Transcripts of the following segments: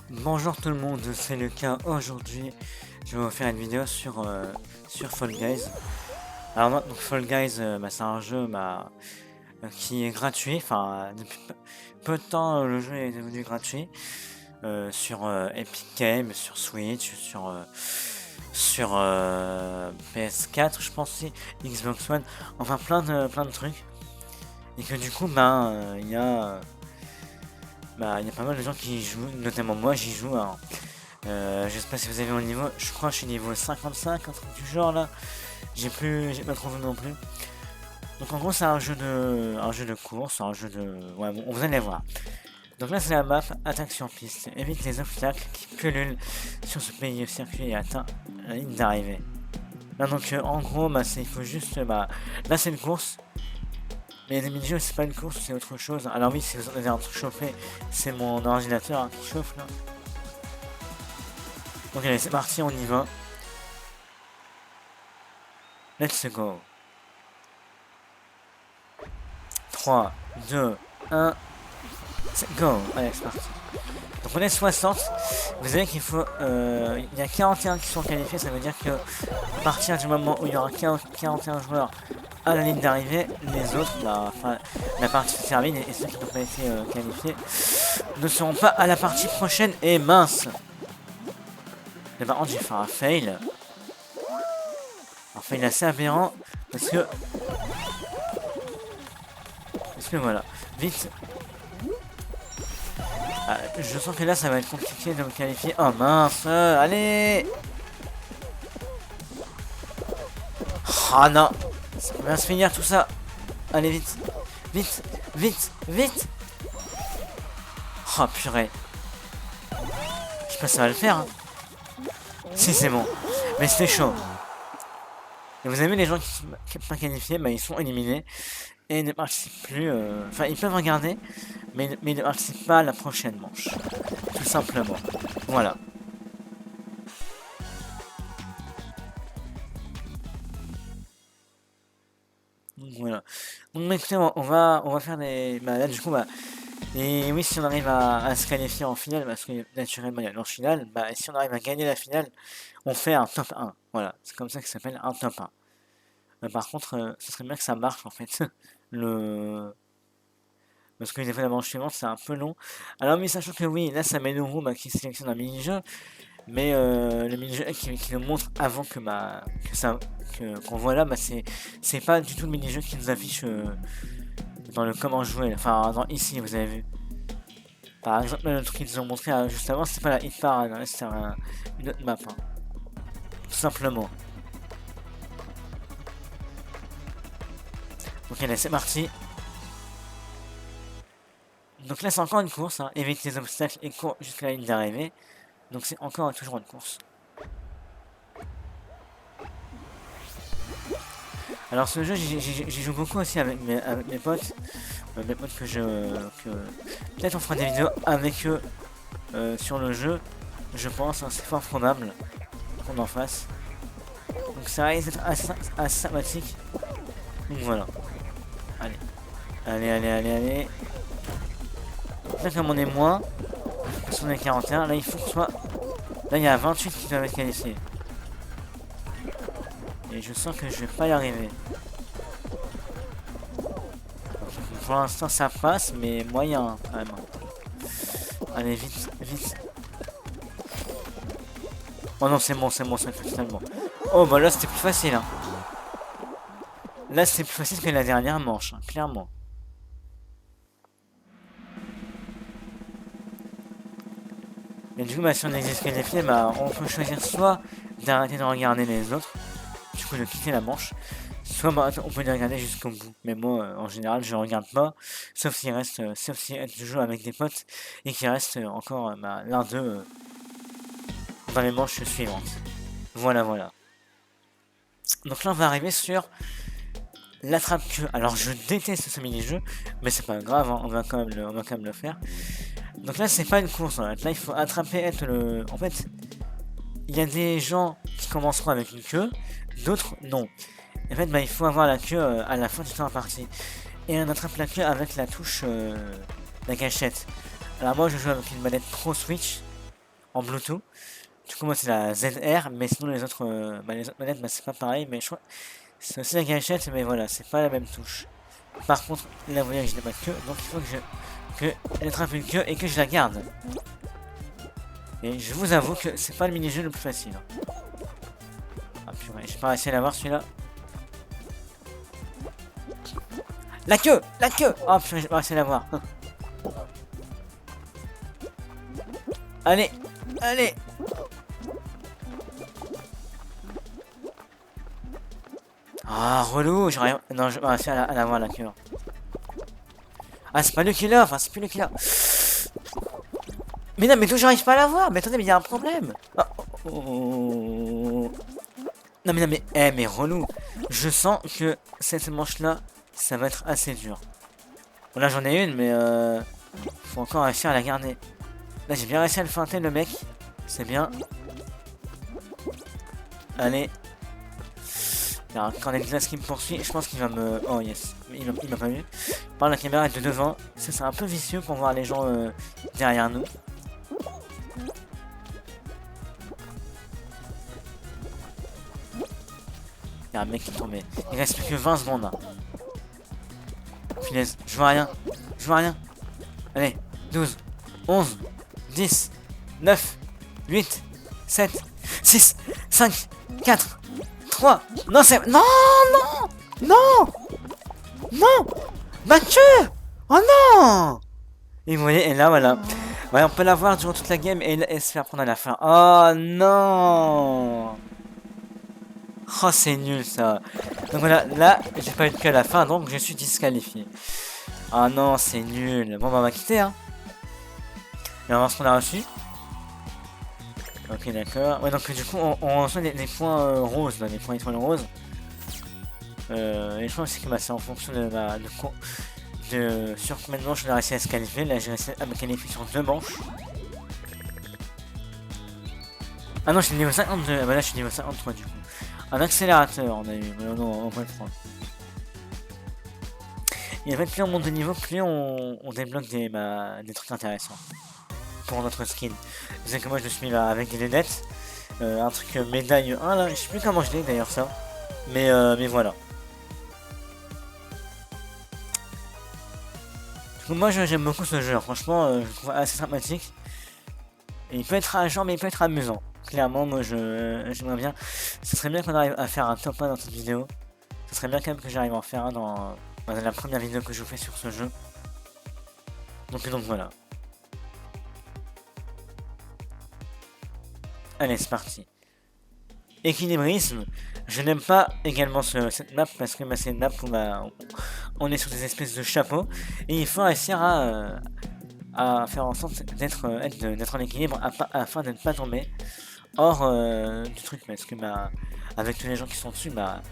Bonjour tout le monde, c'est Lucas. Aujourd'hui, je vais vous faire une vidéo sur Fall Guys. Alors, donc Fall Guys, c'est un jeu qui est gratuit. Enfin, depuis peu de temps, le jeu est devenu gratuit sur Epic Games, sur Switch, sur PS4, je pense aussi, Xbox One, enfin plein de trucs. Et que du coup, il y a pas mal de gens qui y jouent, notamment moi, j'y joue. Hein. Je sais pas si vous avez mon niveau, je crois que je suis niveau 55, un truc du genre là. J'ai pas trop vu non plus. Donc en gros, c'est un jeu de course, un jeu de, ouais, bon, vous allez voir. Donc là, c'est la map attaque sur piste. Évite les obstacles qui pullulent sur ce pays circuit et atteint la ligne d'arrivée. Là, donc en gros, il faut juste, là c'est une course. Mais les mini-jeux, c'est pas une course, c'est autre chose. Alors oui, si vous avez un truc chauffé, c'est mon ordinateur hein, qui chauffe là. Donc allez, c'est parti, on y va. Let's go. 3, 2, 1, go. Allez, c'est parti. Donc on est 60. Vous savez qu'il faut... il y a 41 qui sont qualifiés, ça veut dire que à partir du moment où il y aura 41 joueurs à la ligne d'arrivée, les autres, la partie se termine et ceux qui n'ont pas été qualifiés ne seront pas à la partie prochaine. Et mince. Mais par contre, j'ai fait un fail. Un fail assez aberrant parce que voilà, vite. Ah, je sens que là ça va être compliqué de me qualifier. Oh mince, allez. Oh non, ça va se finir tout ça. Allez vite, vite, vite, vite. Oh purée. Je sais pas si ça va le faire. Hein. Si c'est bon, mais c'était chaud. Et vous avez vu les gens qui sont pas qualifiés, ils sont éliminés et ne participent plus. Enfin, ils peuvent regarder, mais ils ne participent pas à la prochaine manche. Tout simplement. Voilà. Donc voilà. Donc écoutez, on va faire des. Là du coup, et oui, si on arrive à se qualifier en finale, parce que naturellement il y a leur finale, et si on arrive à gagner la finale, on fait un top 1. Voilà, c'est comme ça que ça s'appelle un top 1. Par contre, ce serait bien que ça marche en fait. le... Parce que des fois la manche suivante c'est un peu long. Alors oui, sachant que oui, là ça met le roue qui sélectionne un mini-jeu, mais le mini-jeu qui le montre avant qu'on voit là, c'est pas du tout le mini-jeu qui nous affiche dans le comment jouer. Enfin, ici, vous avez vu. Par exemple, le truc qu'ils nous ont montré juste avant, c'est pas la hit parade, hein, c'est une autre map. Hein. Tout simplement. Donc allez, c'est parti. Donc là, c'est encore une course. Hein. Évite les obstacles et cours jusqu'à la ligne d'arrivée. Donc c'est encore toujours une course. Alors ce jeu, j'y joue beaucoup aussi avec mes potes. Mes potes peut-être on fera des vidéos avec eux sur le jeu. Je pense, hein, c'est fort probable qu'on en fasse. Donc ça risque d'être assez sympathique. Donc voilà. Allez. Allez. Là comme on est moins, parce qu'on est 41, là il faut que soit... Là il y a 28 qui doivent être qualifiés. Et je sens que je vais pas y arriver. Pour l'instant ça passe, mais moyen quand même. Allez, vite. Oh non, c'est bon, ça fait totalement. Oh bah là c'était plus facile. Hein. Là c'est plus facile que la dernière manche, hein, clairement. Et du coup, si on est disqualifié, on peut choisir soit d'arrêter de regarder les autres, du coup de quitter la manche, soit on peut les regarder jusqu'au bout. Mais moi, en général, je regarde pas, sauf si je joue avec des potes et qu'il reste encore l'un d'eux dans les manches suivantes. Voilà. Donc là, on va arriver sur l'attrape-queue. Alors, je déteste ce mini-jeu, mais c'est pas grave, hein, on va quand même le faire. Donc là, c'est pas une course, hein. Là, il faut attraper, En fait, il y a des gens qui commenceront avec une queue, d'autres non. En fait, il faut avoir la queue à la fin du temps imparti. Et on attrape la queue avec la touche, la gâchette. Alors moi, je joue avec une manette Pro Switch. en Bluetooth. Du coup, moi, c'est la ZR, mais sinon, les autres manettes, bah, c'est pas pareil. Mais je crois c'est aussi la gâchette, mais voilà, c'est pas la même touche. Par contre, là, vous voyez que je n'ai pas de queue, donc il faut que elle attrape une queue et que je la garde. Et je vous avoue que c'est pas le mini-jeu le plus facile. Ah purée, j'ai pas réussi à l'avoir celui-là. La queue! La queue! Oh purée, j'ai pas réussi à l'avoir. Allez! Allez! Ah, relou! J'aurais... Non, j'ai pas réussi à l'avoir la queue. Ah, c'est pas le killer, enfin, c'est plus le killer. Mais non, mais d'où j'arrive pas à l'avoir? Mais attendez, mais il y a un problème. Oh. Non, mais, mais relou. Je sens que cette manche-là, ça va être assez dur. Bon, là, j'en ai une, mais faut encore réussir à la garder. Là, j'ai bien réussi à le feinter, le mec. C'est bien. Allez. Il y a un cornet de glace qui me poursuit. Je pense qu'il va me... Oh, yes. Il m'a pas vu. Par la caméra est de devant. Ça, c'est un peu vicieux pour voir les gens derrière nous. Il y a un mec qui est tombé. Il reste plus que 20 secondes là. Punaise, je vois rien. Je vois rien. Allez, 12, 11, 10, 9, 8, 7, 6, 5, 4, 3. Non, c'est... Non, non, non, non. Mathieu. Oh non. Et vous voyez, et là, voilà. Ouais, on peut la voir durant toute la game et se faire prendre à la fin. Oh non. Oh, c'est nul ça. Donc voilà, là, j'ai pas eu de queue à la fin, donc je suis disqualifié. Ah non, c'est nul. Bon, bah, on va quitter, hein. Et on va voir ce qu'on a reçu. Ok, d'accord. Ouais, donc du coup, on reçoit les points roses, là, les points étoiles roses. Et je pense aussi que bah, c'est en fonction de sur combien de manches on a réussi à se qualifier. Là, j'ai réussi à me qualifier sur 2 manches. Ah non, je suis niveau 52. Bah là, je suis niveau 53 du coup. Un accélérateur, on a eu. Mais non, on va le prendre. Et en fait, plus on monte de niveau, plus on débloque des trucs intéressants. Pour notre skin. Vous savez que moi, je suis là avec des lunettes. Un truc médaille 1 là. Je sais plus comment je l'ai d'ailleurs ça. Mais voilà. Du coup, moi, j'aime beaucoup ce jeu. Franchement, je le trouve assez sympathique. Et il peut être rageant, mais il peut être amusant. Clairement, moi, j'aimerais bien. Ce serait bien qu'on arrive à faire un top 1 dans cette vidéo. Ce serait bien quand même que j'arrive à en faire un dans la première vidéo que je vous fais sur ce jeu. Donc voilà. Allez, c'est parti. Équilibrisme. Je n'aime pas également cette map parce que bah, c'est une map où on est sur des espèces de chapeaux. Et il faut réussir à faire en sorte d'être en équilibre afin de ne pas tomber hors du truc. Parce que bah, avec tous les gens qui sont dessus, bah,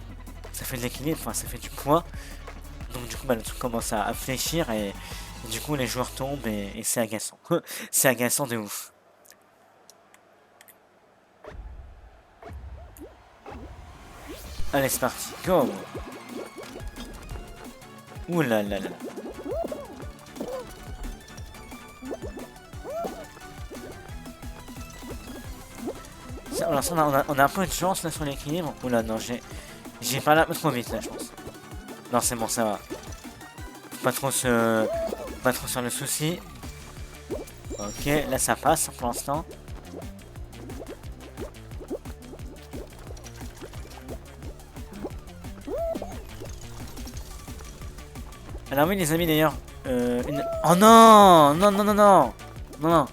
ça fait de l'équilibre, enfin ça fait du poids. Donc du coup bah, le truc commence à fléchir et du coup les joueurs tombent et c'est agaçant. C'est agaçant de ouf. Allez c'est parti, go. Ouh là là là. Alors ça, on a un peu de chance là sur l'équilibre. Oula non, j'ai pas là trop vite là je pense. Non c'est bon ça va. Faut pas trop sur le souci. Ok, là ça passe pour l'instant. Alors oui les amis d'ailleurs, oh non non non non non non.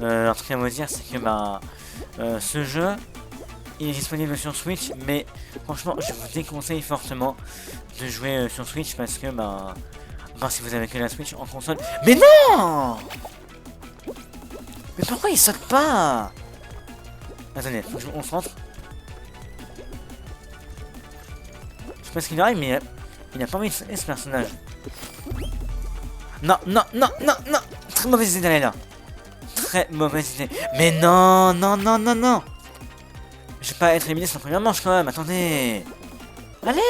Un truc à vous dire c'est que bah ce jeu il est disponible sur Switch, mais franchement je vous déconseille fortement de jouer sur Switch parce que bah si vous avez que la Switch en console. Mais non. Mais pourquoi il saute pas? Attendez, faut qu'on se rentre. Je sais pas ce qu'il arrive mais il a pas envie de sauter ce personnage. Non, non, non, non, non. Très mauvaise idée d'aller là. Très mauvaise idée. Mais non, non, non, non, non. Je vais pas être éliminé sur la première manche quand même, attendez. Allez.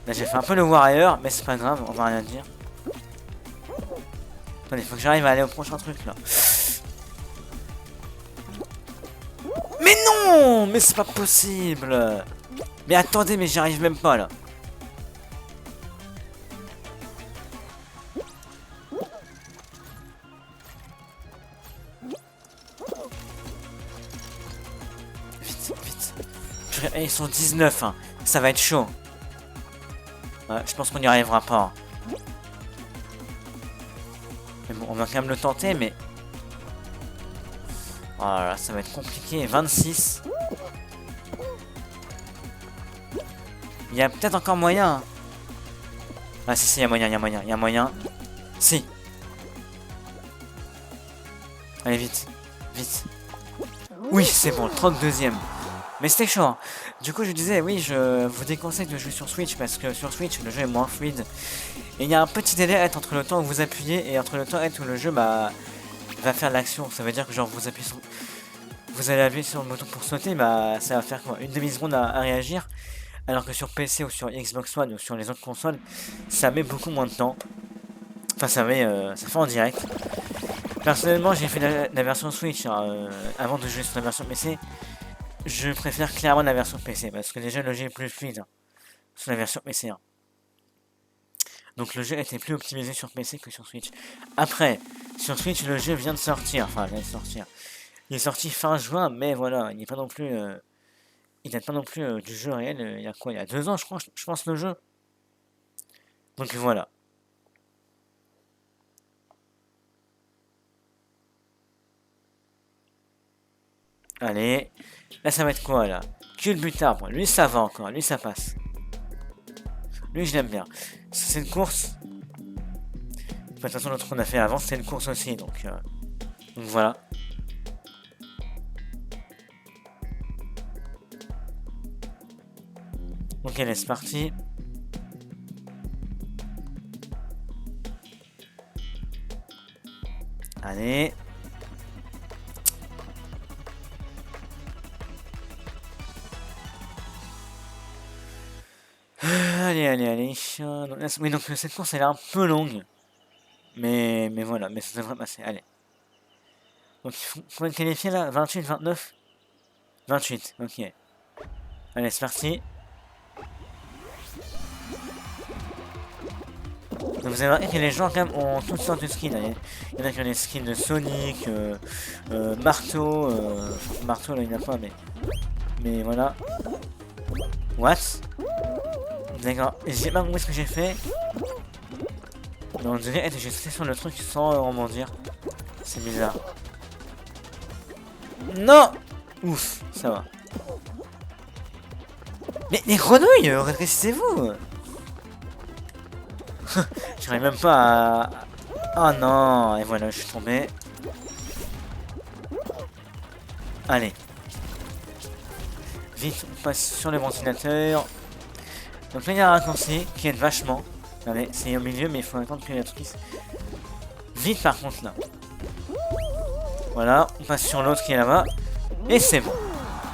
Là j'ai fait un peu le warrior, mais c'est pas grave, on va rien dire. Attendez, faut que j'arrive à aller au prochain truc là. Mais non! Mais c'est pas possible! Mais attendez, mais j'y arrive même pas là. Vite, vite. Ils sont 19, hein. Ça va être chaud. Ouais, je pense qu'on n'y arrivera pas. Mais bon, on va quand même le tenter, mais... Oh là là, ça va être compliqué. 26. Il y a peut-être encore moyen. Hein. Ah si, si, il y a moyen, il y a moyen, il y a moyen. Si. Allez, vite. Vite. Oui, c'est bon, 32e. Mais c'était chaud. Hein. Du coup, je disais, oui, je vous déconseille de jouer sur Switch parce que sur Switch, le jeu est moins fluide. Et il y a un petit délai entre le temps où vous appuyez et entre le temps où le jeu va faire l'action. Ça veut dire que genre vous appuyez sur... Vous allez appuyer sur le bouton pour sauter, bah ça va faire quoi, une demi-seconde à réagir. Alors que sur PC ou sur Xbox One ou sur les autres consoles, ça met beaucoup moins de temps. Enfin, ça fait en direct. Personnellement, j'ai fait la version Switch hein, avant de jouer sur la version PC. Je préfère clairement la version PC parce que déjà le jeu est plus fluide hein, sur la version PC. Hein. Donc le jeu était plus optimisé sur PC que sur Switch. Après, sur Switch, le jeu vient de sortir. Enfin, vient de sortir. Il est sorti fin juin, mais voilà, il n'est pas non plus... il date pas non plus du jeu réel. Il y a quoi? Il y a 2 ans, je crois, je pense, le jeu. Donc voilà. Allez. Là, ça va être quoi, là? Culbutar. Bon, lui, ça va encore. Lui, ça passe. Lui, je l'aime bien. C'est une course. De toute façon, l'autre qu'on a fait avant, c'était une course aussi. Donc voilà. Ok, allez, c'est parti. Allez. Allez, allez, allez. Oui, donc cette course, elle est un peu longue. Mais voilà, mais ça devrait passer. Allez. Donc, il faut être qualifié là. 28, 29. 28, ok. Allez, c'est parti. Donc vous avez remarqué que les gens quand même ont toutes sortes de skins. Hein. Il y en a qui ont des skins de Sonic, marteau, marteau là il n'y en a pas mais voilà. What? D'accord, j'ai pas compris ce que j'ai fait. Mais on dirait que j'ai sauté sur le truc sans rebondir. C'est bizarre. Non! Ouf, ça va. Mais les grenouilles, rétrécissez-vous! J'arrive même pas à... Oh non! Et voilà, je suis tombé. Allez. Vite, on passe sur les ventilateurs. Donc là, il y a un raccourci qui aide vachement. Allez, c'est au milieu, mais il faut attendre que la truc... Vite, par contre, là. Voilà, on passe sur l'autre qui est là-bas. Et c'est bon.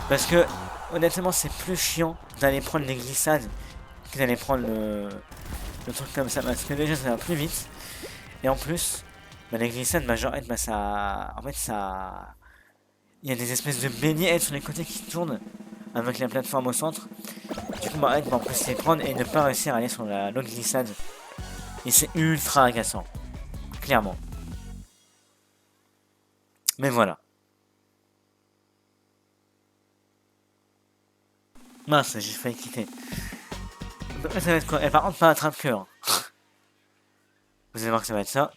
Parce que, honnêtement, c'est plus chiant d'aller prendre les glissades que d'aller prendre le truc comme ça. Parce que déjà, ça va plus vite. Et en plus, bah, les glissades, bah, genre, bah, ça... En fait, ça... Il y a des espèces de beignets sur les côtés qui tournent avec la plateforme au centre. Du coup, bah, on peut se les prendre et ne pas réussir à aller sur l'autre glissade. Et c'est ultra agaçant. Clairement. Mais voilà. Mince, j'ai failli quitter. Donc là, ça va être quoi? Et par contre, pas attrape-cœur. Vous allez voir que ça va être ça.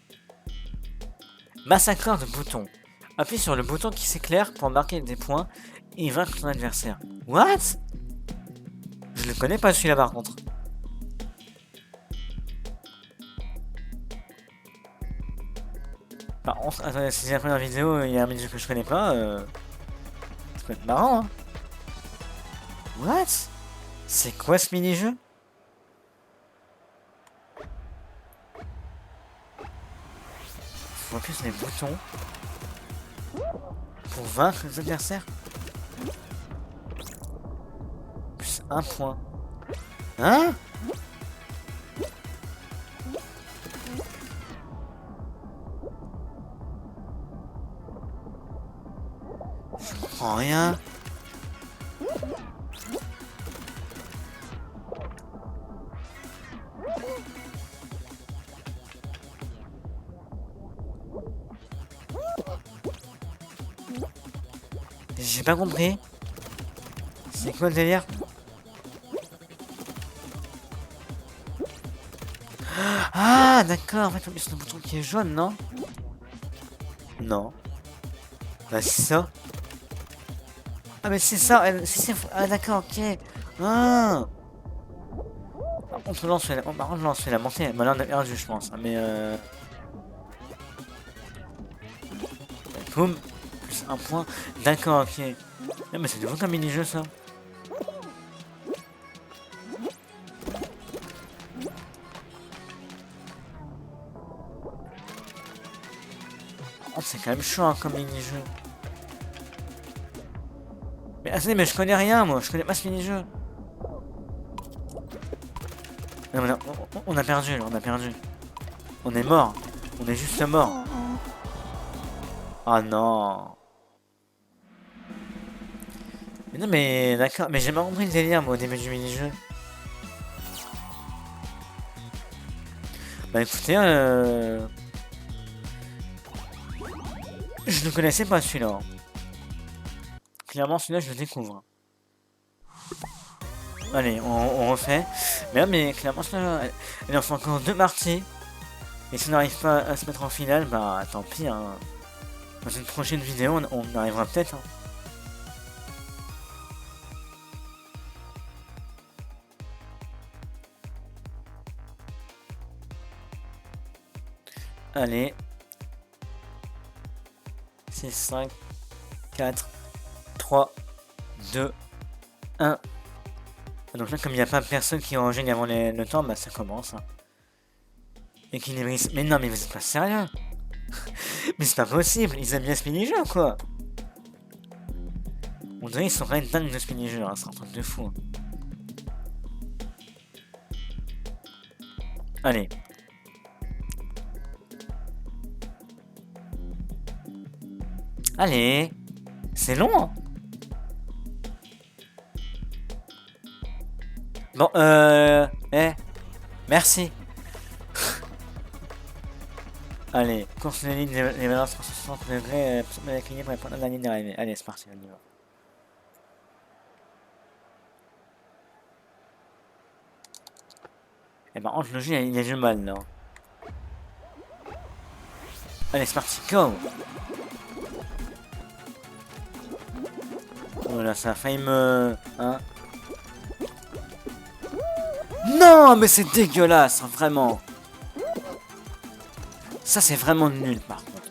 Massacreur de boutons. Appuie sur le bouton qui s'éclaire pour marquer des points et vaincre ton adversaire. What? Je le connais pas celui-là par contre. Par contre, attendez, si c'est la première vidéo, il y a un mini-jeu que je connais pas. Ça peut être marrant, hein. What? C'est quoi ce mini-jeu? Faut appuyer sur les boutons pour vaincre les adversaires. Plus 1 point. Hein? comprends rien. J'ai pas compris. C'est quoi le délire? Ah, d'accord, en fait, faut appuyer sur le bouton qui est jaune, non? Non. Bah, c'est ça. Ah, mais c'est ça, ah, d'accord, ok. Ah. Par contre, lancer la montée. Bah, là, on a perdu, je pense. Hein, mais boum. Plus un point. D'accord, ok. Ah, mais c'est nouveau comme mini-jeu, ça. Oh, c'est quand même chaud, hein, comme mini-jeu. Mais attendez, mais je connais rien, moi. Je connais pas ce mini-jeu. Non, mais on a perdu, là, on a perdu. On est mort. On est juste mort. Oh non. Mais non, mais d'accord. Mais j'ai pas compris le délire, moi, au début du mini-jeu. Bah écoutez, je ne connaissais pas celui-là. Clairement, celui-là, je le découvre. Allez, on refait. Mais clairement, celui-là, il en faut encore 2 parties. Et si on n'arrive pas à se mettre en finale, bah tant pis. Hein. Dans une prochaine vidéo, on arrivera peut-être. Hein. Allez. 6, 5, 4, 3, 2, 1. Donc là, comme il n'y a pas personne qui enchaîne avant le temps, bah ça commence. Hein. Équilibriste. Mais non, mais vous êtes pas sérieux? Mais c'est pas possible, ils aiment bien ce mini-jeu, quoi. On dirait qu'ils sont quand même dingues de ce mini-jeu, hein. C'est un truc de fou. Hein. Allez. Allez. C'est long, hein. Bon, merci. Allez, course de ligne, les balances 360 degrés, l'équilibre et prendre la ligne d'arrivée. Allez, c'est parti, on y va. Et par contre, le jeu, il a du mal, là. Allez, c'est parti, go! Voilà, ça a failli me... Hein? Non, mais c'est dégueulasse, hein, vraiment. Ça, c'est vraiment nul, par contre.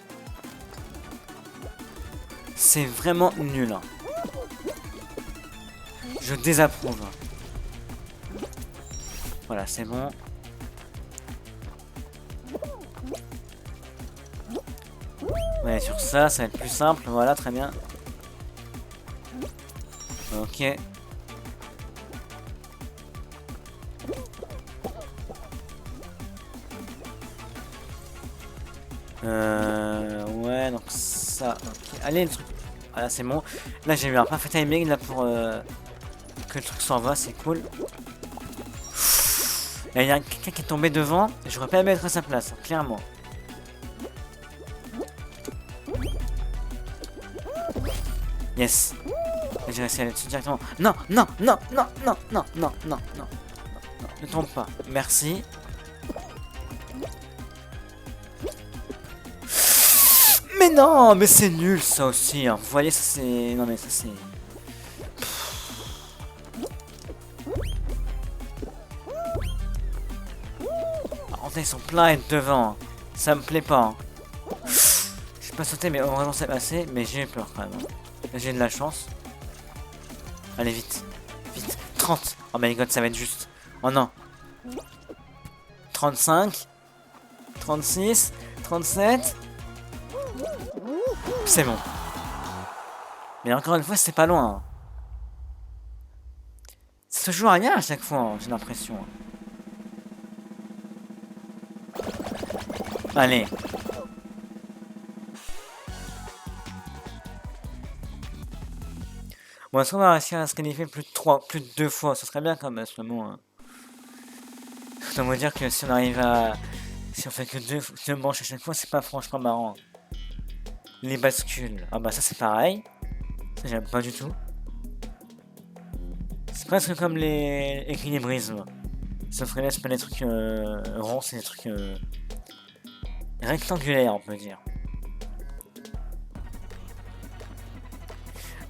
C'est vraiment nul. Hein. Je désapprouve. Voilà, c'est bon. Ouais, sur ça, ça va être plus simple. Voilà, très bien. Ok. Ouais, donc ça. Okay. Allez, le truc. Voilà, c'est bon. Là, j'ai eu un parfait timing là pour que le truc s'en va, c'est cool. Il y a quelqu'un qui est tombé devant. J'aurais pas aimé être à sa place, hein, clairement. Yes. J'ai réussi à aller dessus directement. Non, non, non, non, non, non, non, non, non, non, non, ne tombe pas. Merci. Mais non, mais c'est nul ça aussi. Hein. Vous voyez, ça c'est... Non mais ça c'est... En fait, ils sont pleins à être devant. Ça me plaît pas. Hein. J'ai pas sauté, mais heureusement c'est passé. Mais j'ai eu peur quand même. J'ai de la chance. Allez, vite. Vite. 30. Oh my god, ça va être juste. Oh non. 35. 36. 37. C'est bon. Mais encore une fois, c'est pas loin. Ça se joue à rien à chaque fois, hein, j'ai l'impression. Allez. Bon, est-ce qu'on va réussir à se qualifier plus de 2 fois? Ce serait bien quand même, vraiment. Je dois vous dire que si on arrive à... Si on fait que deux manches à chaque fois, c'est pas franchement marrant. Les bascules. Ah bah ça c'est pareil. Ça j'aime pas du tout. C'est presque comme les équilibrismes. Sauf que là c'est pas des trucs ronds, c'est des trucs rectangulaires on peut dire.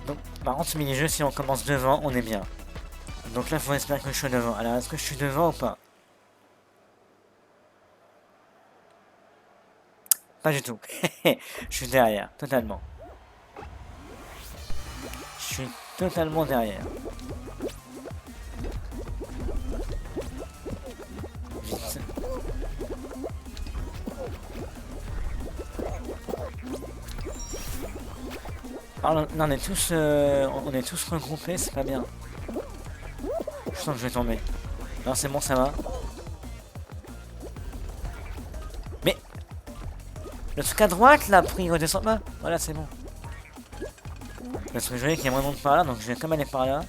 Donc par contre ce mini-jeu si on commence devant on est bien. Donc là faut espérer que je sois devant. Alors est-ce que je suis devant ou pas? Pas du tout. Je suis derrière, totalement. Je suis totalement derrière. Vite. Alors là on est tous regroupés, c'est pas bien. Je sens que je vais tomber. Non c'est bon ça va. Mais le truc à droite là, après il redescend pas. Voilà c'est bon. Parce que je voyais qu'il y a moins de monde par là, donc je vais comme aller par là.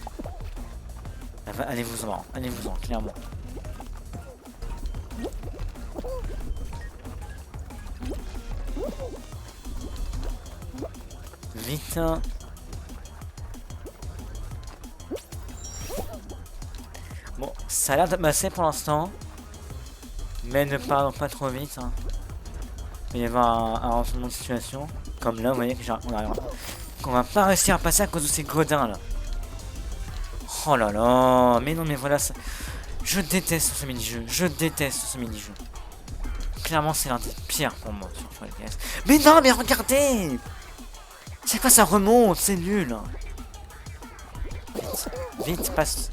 Ah bah, allez-vous-en, clairement. Vite. Bon, ça a l'air de passer pour l'instant. Mais ne parlons pas trop vite. Hein. Il va y avoir un renversement de situation. Comme là, vous voyez qu'on va pas réussir à passer à cause de ces godins là. Oh là là, mais non mais voilà ça. Je déteste ce mini-jeu, je déteste ce mini-jeu. Clairement c'est l'un des pires pour moi sur Fall Guys. Mais non mais regardez. C'est quoi ça remonte, c'est nul. Vite, vite, passe.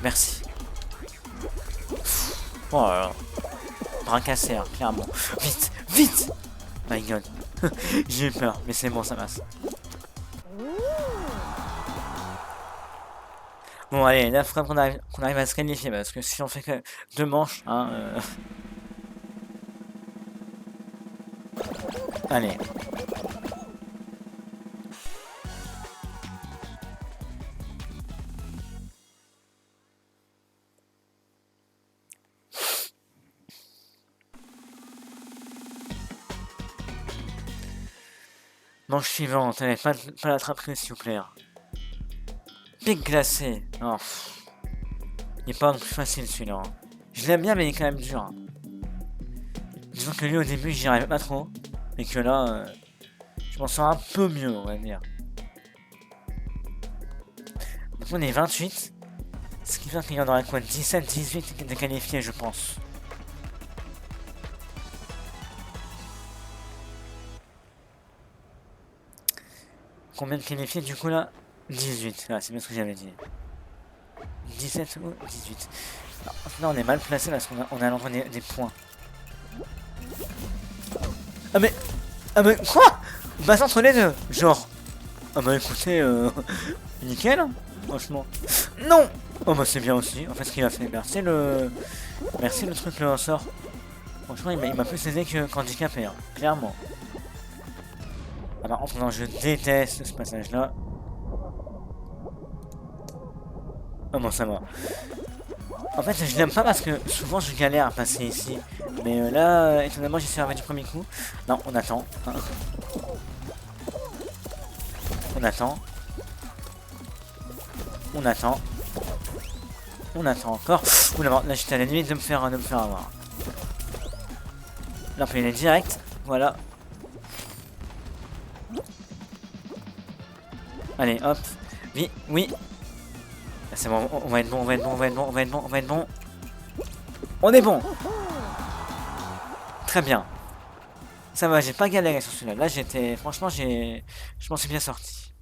Merci. Oh là là. Bras cassé, hein, clairement. Vite, vite. My god. J'ai eu peur, mais c'est bon, ça passe. Bon allez, là il faudra qu'on arrive à se qualifier, parce que si on fait que 2 manches, hein... Allez. Manche suivante, allez, pas la traperie s'il vous plaît. Pic glacé. Oh, il est pas non plus facile celui-là. Hein. Je l'aime bien mais il est quand même dur. Hein. Disons que lui au début j'y arrivais pas trop. Et que là, je m'en sors un peu mieux on va dire. Donc on est 28. Ce qui fait qu'il y en aura quoi 17, 18 de qualifiés je pense. Combien de qualifiés du coup là 18, ah, c'est bien ce que j'avais dit. 17 ou 18. Alors, là on est mal placé parce qu'on a à l'endroit des points. Ah mais... Ah mais quoi? Passe entre les deux, genre. Ah bah écoutez, nickel, hein, franchement. Non. Oh bah c'est bien aussi, en fait ce qu'il a fait. Merci le truc le sort. Franchement il m'a plus aidé qu'handicapé, hein, clairement. Ah par contre non, je déteste ce passage là. Oh bon ça va. En fait je l'aime pas parce que souvent je galère à passer ici. Mais là, étonnamment j'y suis arrivé du premier coup. Non, on attend. On attend. On attend. On attend encore. Oula, là j'étais à la limite de me faire avoir. Là on peut y aller direct. Voilà. Allez, hop. Oui, oui. C'est bon, on va être bon, on va être bon, on va être bon, on va être bon, on va être bon. On est bon. Très bien. Ça va, j'ai pas galéré sur celui-là. Là, j'étais... Franchement, je m'en suis bien sorti.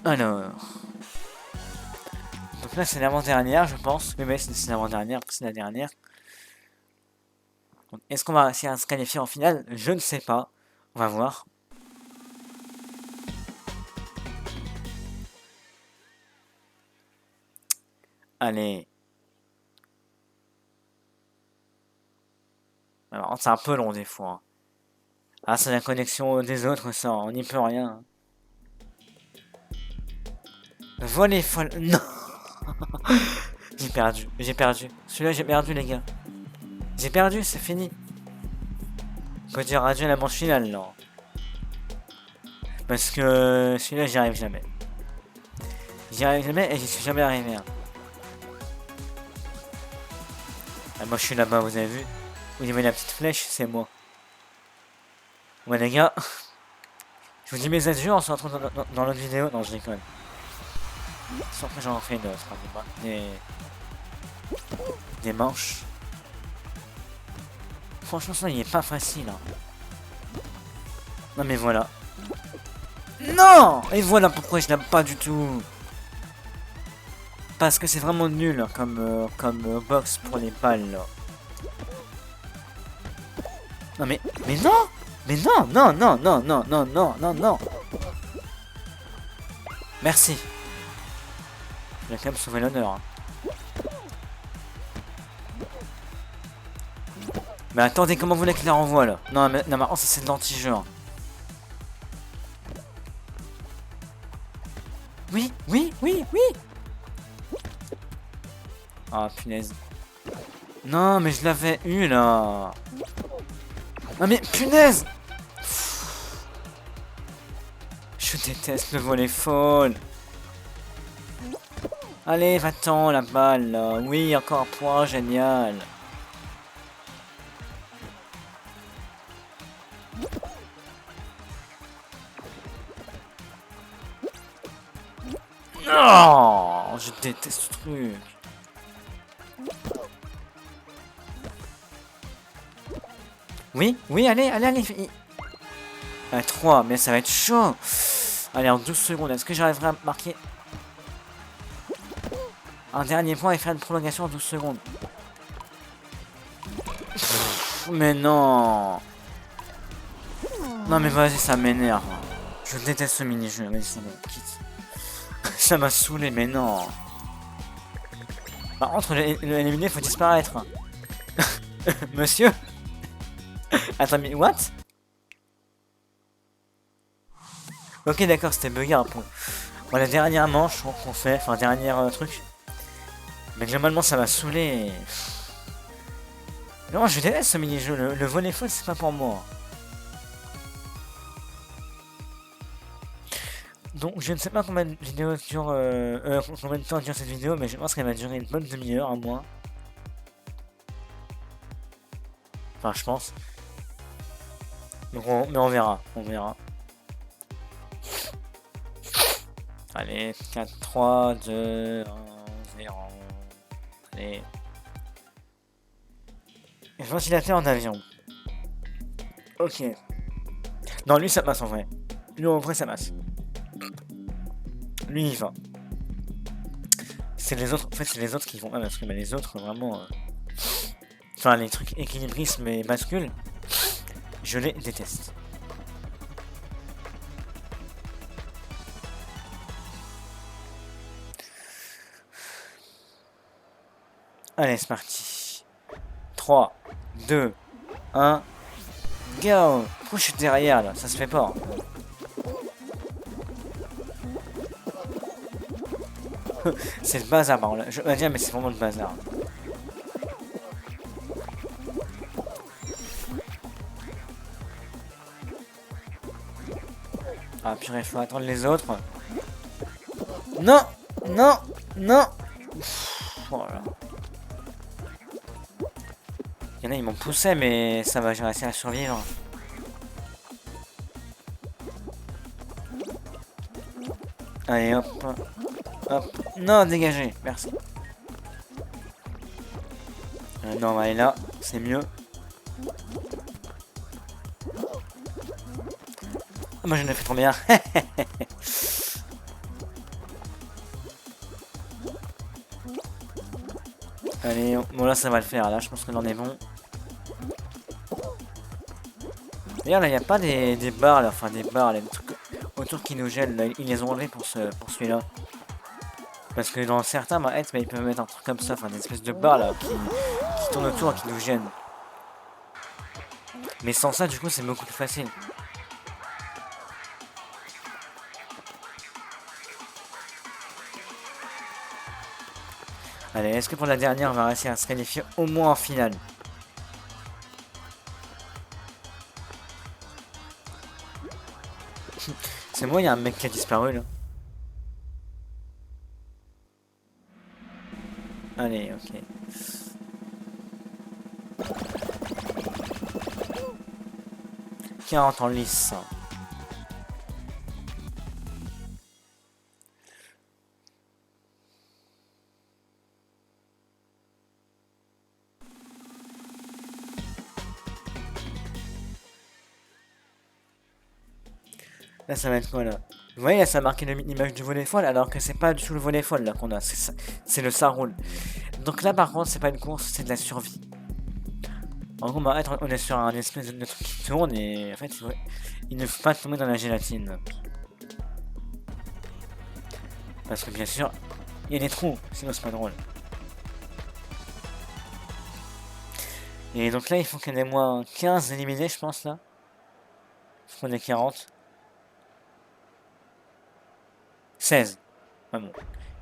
Alors... Donc là, c'est l'avant-dernière, je pense. Oui, mais c'est l'avant-dernière, c'est la dernière. Est-ce qu'on va réussir à se qualifier en finale? Je ne sais pas. On va voir. Allez. Alors, c'est un peu long des fois. Hein. Ah, c'est la connexion des autres, ça, on n'y peut rien. Voler folle. Non! J'ai perdu, j'ai perdu. Celui-là, j'ai perdu, les gars. J'ai perdu, c'est fini. Faut dire adieu à la manche finale, non. Parce que celui-là, j'y arrive jamais. J'y arrive jamais et j'y suis jamais arrivé. Hein. Ah, moi, je suis là-bas, vous avez vu? Vous avez la petite flèche, c'est moi. Ouais, les gars. Je vous dis mes adieux, on se retrouve dans l'autre vidéo. Non, je déconne. Sauf que j'en fais une autre. Hein, des manches. Franchement, ça, il est pas facile. Hein. Non, mais voilà. Non! Et voilà pourquoi je n'aime pas du tout. Parce que c'est vraiment nul hein, comme box pour les balles. Là. Non, mais non! Mais non, non, non, non, non, non, non, non, non. Merci. Je vais quand même sauver l'honneur. Hein. Mais attendez, comment vous voulez qu'il la renvoie là? Non, mais non, maintenant ça c'est de l'anti-jeu. Hein. Oui, oui, oui, oui. Ah, punaise. Non, mais je l'avais eu là. Non, mais punaise. Je déteste le volley fall. Allez, va-t'en la balle là. Oui, encore un point, génial. Non, je déteste ce truc. Oui, oui, allez, allez, allez. 3, mais ça va être chaud. Allez, en 12 secondes, est-ce que j'arriverai à marquer un dernier point et faire une prolongation en 12 secondes? Mais non. Non, mais vas-y, ça m'énerve. Je déteste ce mini-jeu, vas-y, ça me quitte. Ça m'a saoulé, mais non. Par contre, l'éliminé, faut disparaître. Monsieur. Attends, mais what? Ok, d'accord, c'était bugué un peu. Bon, la dernière manche qu'on fait, enfin, dernier truc. Mais globalement, ça m'a saoulé. Non, je déteste ce mini-jeu. Le volley fall, c'est pas pour moi. Donc, je ne sais pas combien de vidéos dure, combien de temps dure cette vidéo, mais je pense qu'elle va durer une bonne demi-heure, à moins. Enfin, je pense. Donc mais on verra, on verra. Allez, 4, 3, 2, 1, 0. Allez. Ventilateur en avion. Ok. Non, lui ça passe en vrai. Lui en vrai ça passe. Lui il va. C'est les autres, en fait c'est les autres qui vont. Ah, parce que les autres vraiment. Enfin les trucs équilibrisme et bascule. Je les déteste. Allez, c'est parti. 3, 2, 1. Go! Pourquoi je suis derrière là? Ça se fait pas. C'est le bazar, par contre. Je vais dire, mais c'est vraiment le bazar. Ah purée, faut attendre les autres. Non! Non! Non! Voilà. Il y en a, ils m'ont poussé, mais ça va, j'ai réussi à survivre. Allez, hop. Hop. Non, dégagez. Merci. Non, on va aller là. C'est mieux. Ah, moi, je ne fais trop bien. Allez, bon là ça va le faire, là je pense que l'on est bon. D'ailleurs là il n'y a pas des barres, là, enfin des barres, là, des trucs autour qui nous gênent, là. Ils les ont enlevés pour celui-là. Parce que dans certains, bah, ils peuvent mettre un truc comme ça, enfin des espèces de barres là qui tournent autour et qui nous gênent. Mais sans ça, du coup, c'est beaucoup plus facile. Allez, est-ce que pour la dernière, on va réussir à se qualifier au moins en finale? C'est moi, il y a un mec qui a disparu là. Allez, ok. Qui rentre en lice? Là, ça va être quoi là? Vous voyez, là, ça a marqué l'image du volley folle, alors que c'est pas du tout le volley folle là qu'on a, c'est le ça roule. Donc là, par contre, c'est pas une course, c'est de la survie. En gros, bah, on est sur un espèce de truc qui tourne et en fait, il ne faut pas tomber dans la gélatine. Parce que bien sûr, il y a des trous, sinon c'est pas drôle. Et donc là, il faut qu'il y en ait moins 15 éliminés, je pense là. Il faut qu'on ait 40. 16. Ah bon.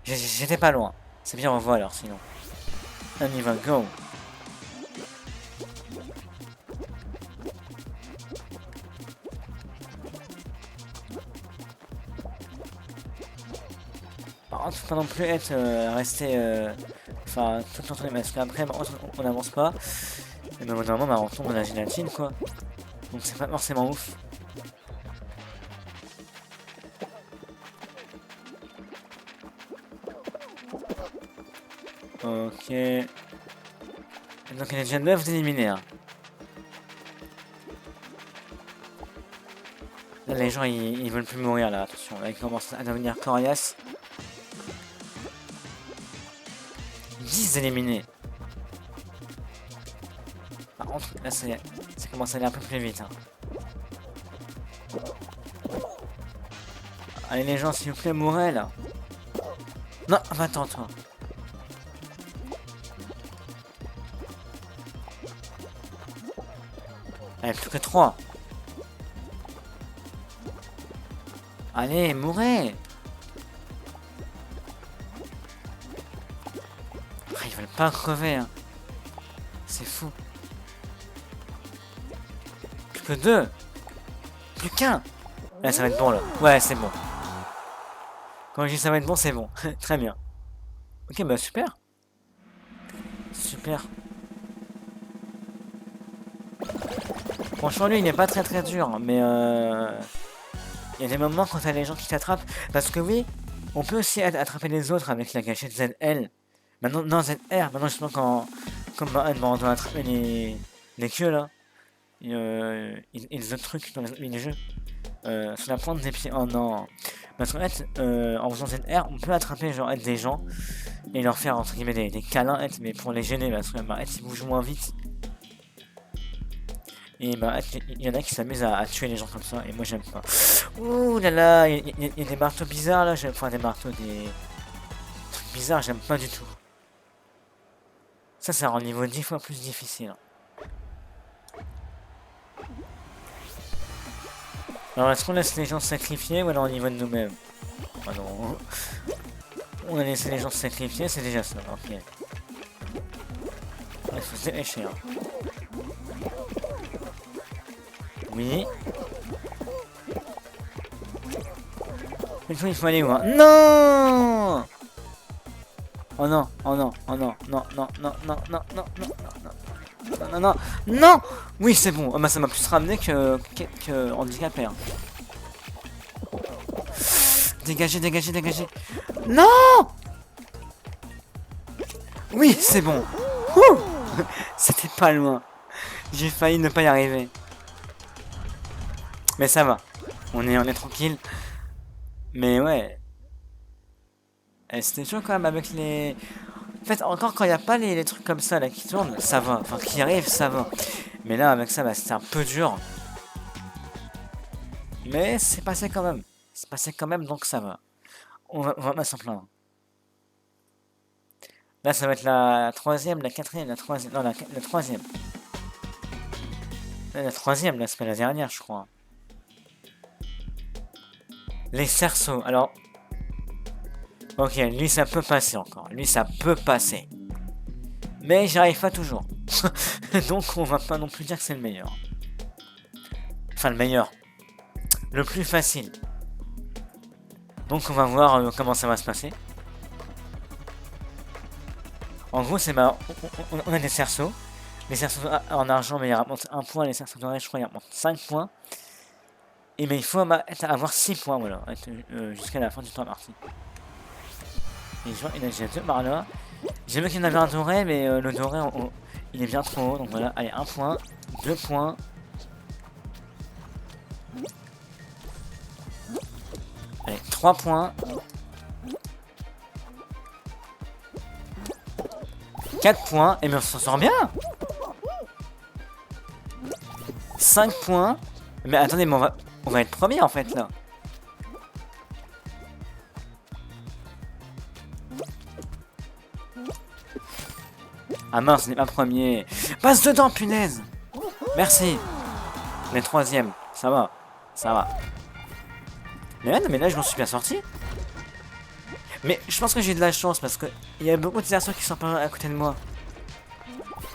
J'étais pas loin. C'est bien, on voit alors sinon. On y va, go. Par contre, faut pas non plus être resté enfin tout le temps tourner parce qu'après on n'avance pas. Et ben normalement bah, on tombe dans la gélatine quoi. Donc c'est pas forcément ouf. Ok. Donc il y a déjà 9 éliminés. Hein. Là les gens ils veulent plus mourir là, attention, là ils commencent à devenir coriaces. 10 éliminés. Par contre là ça commence à aller un peu plus vite. Hein. Allez les gens s'il vous plaît mourrez là. Non, attends toi. Allez, plus que 3. Allez, mourrez. Ah, ils veulent pas crever, hein. C'est fou. Plus que 2. Plus qu'un. Là, ça va être bon, là. Ouais, c'est bon. Quand je dis ça va être bon, c'est bon. Très bien. Ok, bah super. Super. Franchement, lui, il n'est pas très très dur, mais il y a des moments quand t'as les gens qui t'attrapent. Parce que oui, on peut aussi attraper les autres avec la gâchette ZL. Maintenant, non, ZR. Maintenant, justement, comme on doit attraper les queues, là. Et les autres trucs dans les jeux. Sur la pointe des pieds. Oh non. Parce qu'en fait, en faisant ZR, on peut attraper genre des gens et leur faire entre guillemets des câlins, mais pour les gêner parce que bah, ils bougent moins vite. Et bah, il y en a qui s'amusent à tuer les gens comme ça, et moi j'aime pas. Ouh là là, il y a des marteaux bizarres là, j'aime pas des marteaux, des trucs bizarres, j'aime pas du tout. Ça rend le niveau 10 fois plus difficile. Alors est-ce qu'on laisse les gens se sacrifier ou alors on y va de nous-mêmes? Ah non. On a laissé les gens se sacrifier, c'est déjà ça, ok. Il faut se dépêcher. Hein. Oui. Il faut aller où hein? Non. Oh non, oh non, oh non, non, non, non, non, non, non, non, non, non, non, non, non. Oui, c'est bon. Oh, bah, ça m'a plus ramené que handicapé. Hein. Dégagez, dégagez, dégagez. Non. Oui, c'est bon. C'était pas loin. J'ai failli ne pas y arriver. Mais ça va. On est tranquille. Mais ouais. C'était chaud quand même avec les... En fait, encore quand il n'y a pas les trucs comme ça là qui tournent, ça va. Enfin, qui arrivent, ça va. Mais là, avec ça, bah, c'était un peu dur. Mais c'est passé quand même. C'est passé quand même, donc ça va. On va pas s'en plaindre. Là, ça va être la troisième, la quatrième, la troisième. Non, la troisième. la troisième, là, c'est pas la dernière, je crois. Les cerceaux, alors... Ok, lui, ça peut passer encore. Lui, ça peut passer. Mais j'y arrive pas toujours. Donc, on va pas non plus dire que c'est le meilleur. Enfin, le meilleur. Le plus facile. Donc, on va voir comment ça va se passer. En gros, c'est on a des cerceaux. Les cerceaux en argent, mais ils rapportent 1 point. Les cerceaux dorés, je crois, ils rapportent 5 points. Et mais il faut avoir 6 points, voilà, jusqu'à la fin du temps parti. Et je vois, il y en a déjà 2 par là. J'ai vu qu'il y en avait un doré, mais le doré, il est bien trop haut. Donc voilà, allez, 1 point, 2 points. Allez, 3 points. 4 points, et mais on s'en sort bien. 5 points. Mais attendez, mais on va être premier en fait là. Ah mince, ce n'est pas premier. Passe dedans, punaise. Merci. On est troisième. Ça va. Ça va. Mais là, je m'en suis bien sorti. Mais je pense que j'ai de la chance parce que il y a beaucoup de personnes qui sont pas à côté de moi.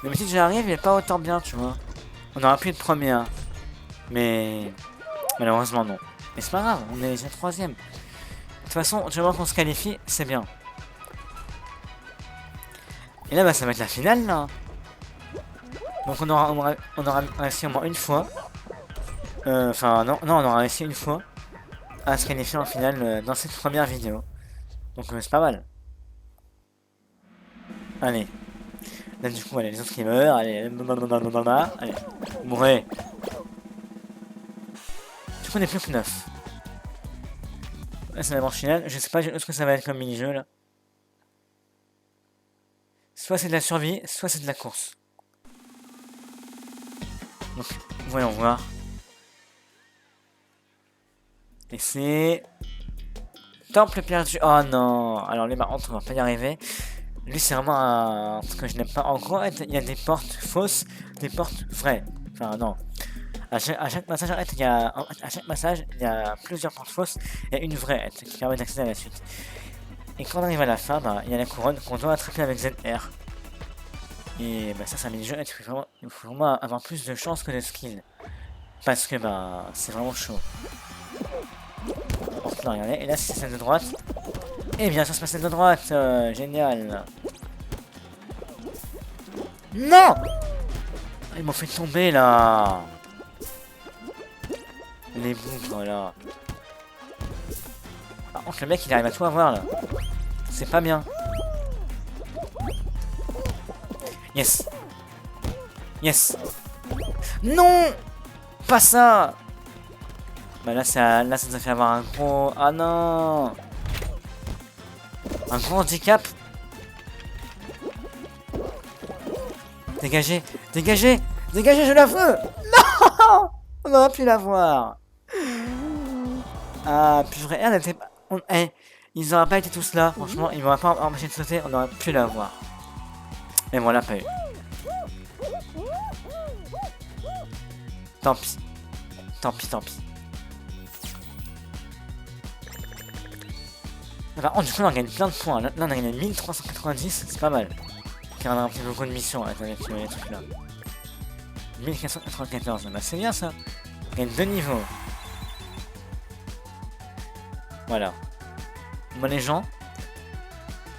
Mais si j'arrive, il est pas autant bien, tu vois. On aura pu être premier. Hein. Mais malheureusement, non. Mais c'est pas grave, on est déjà troisième. De toute façon, tu vois qu'on se qualifie, c'est bien. Et là, bah, ça va être la finale, là. Donc on aura réussi au moins une fois. Enfin, non, on aura réussi une fois à se qualifier en finale dans cette première vidéo. Donc c'est pas mal. Allez. Là, du coup, allez, les autres qui meurent. Allez, allez, mourrez. Du coup, on est plus que 9. Là, c'est la manche finale. Je sais pas ce que ça va être comme mini-jeu, là. Soit c'est de la survie, soit c'est de la course. Donc, voyons voir. Et c'est... Temple perdu. Oh non. Alors lui, par contre, on va pas y arriver. Lui, c'est vraiment un truc que je n'aime pas. En gros, il y a des portes fausses, des portes vraies. Enfin, non. À chaque passage, en fait, à chaque passage, il y a plusieurs portes fausses et une vraie qui permet d'accéder à la suite. Et quand on arrive à la fin, bah, il y a la couronne qu'on doit attraper avec ZR. Et bah, ça, c'est un mini-jeu. Il faut vraiment avoir plus de chance que de skill. Parce que bah, c'est vraiment chaud. Non, regardez, et là c'est celle de droite. Et bien sûr c'est pas celle de droite, génial. Non. Ils m'ont fait tomber là. Les bougres là. Par contre le mec il arrive à tout avoir là. C'est pas bien. Yes. Yes. Non. Pas ça. Bah là ça nous a fait avoir un gros... Ah non. Un gros handicap. Dégagez. Dégagez. Dégagez, je la veux. Non. On aurait pu la voir. Ah purée, elle était pas... ils auraient pas été tous là, franchement, ils m'auraient pas empêché de sauter, on aurait pu la voir. Et bon, on l'a pas eu. Tant pis. Tant pis, tant pis. Par contre, du coup, on gagne plein de points. Là, on a gagné 1390, c'est pas mal. Car on a un petit peu beaucoup de missions avec les trucs là. 1494, bah c'est bien ça. On gagne 2 niveaux. Voilà. Bon les gens,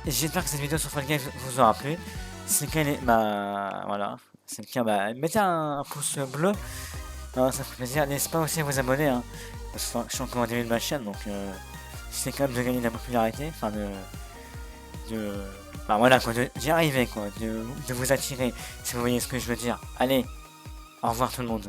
j'espère que cette vidéo sur Fall Guys vous aura plu. Si c'est le cas, bah voilà. C'est le cas, bah mettez un pouce bleu. Ça fait plaisir. N'hésitez pas aussi à vous abonner. Hein, parce que je suis encore au début de ma chaîne, donc c'est quand même de gagner de la popularité. Enfin bah voilà quoi, d'y arriver quoi, de vous attirer, si vous voyez ce que je veux dire. Allez, au revoir tout le monde.